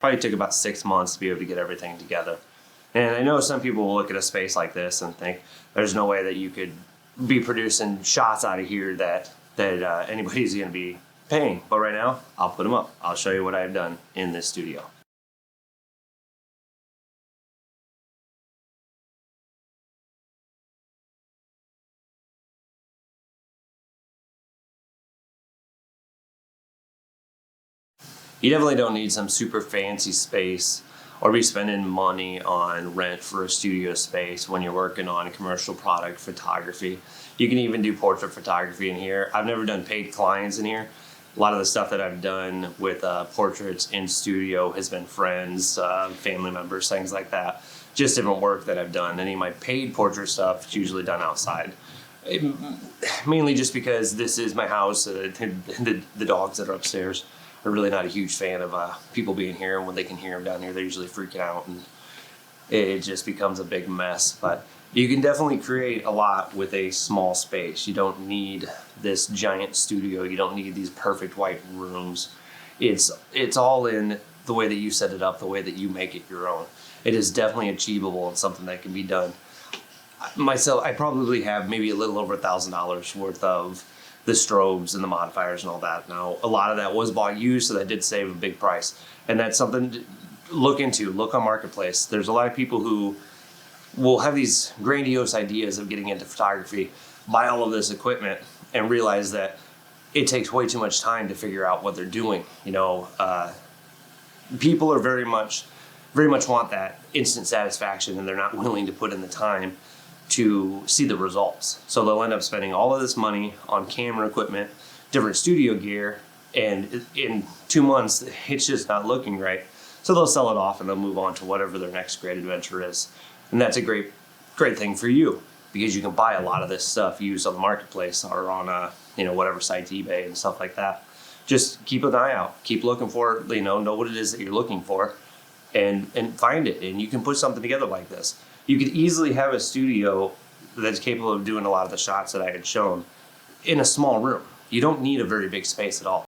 Probably took about 6 months to be able to get everything together. And I know some people will look at a space like this and think there's no way that you could be producing shots out of here that anybody's going to be paying. But right now, I'll put them up. I'll show you what I've done in this studio. You definitely don't need some super fancy space or be spending money on rent for a studio space when you're working on commercial product photography. You can even do portrait photography in here. I've never done paid clients in here. A lot of the stuff that I've done with portraits in studio has been friends, family members, things like that. Just different work that I've done. Any of my paid portrait stuff is usually done outside. Mainly just because this is my house. The dogs that are upstairs are really not a huge fan of people being here, and when they can hear them down here, they're usually freaking out, and it just becomes a big mess. But you can definitely create a lot with a small space. You don't need this giant studio. You don't need these perfect white rooms. It's all in the way that you set it up, the way that you make it your own. It is definitely achievable and something that can be done. Myself, I probably have maybe a little over $1,000 worth of the strobes and the modifiers and all that. Now, a lot of that was bought used, so that did save a big price. And that's something to look into. Look on Marketplace. There's a lot of people who will have these grandiose ideas of getting into photography, buy all of this equipment, and realize that it takes way too much time to figure out what they're doing. You know, people are very much want that instant satisfaction, and they're not willing to put in the time to see the results. So they'll end up spending all of this money on camera equipment, different studio gear, and in 2 months, it's just not looking right. So they'll sell it off and they'll move on to whatever their next great adventure is. And that's a great thing for you, because you can buy a lot of this stuff used on the marketplace or on whatever sites, eBay and stuff like that. Just keep an eye out, keep looking for it, know what it is that you're looking for, and find it, and you can put something together like this. You could easily have a studio that's capable of doing a lot of the shots that I had shown in a small room. You don't need a very big space at all.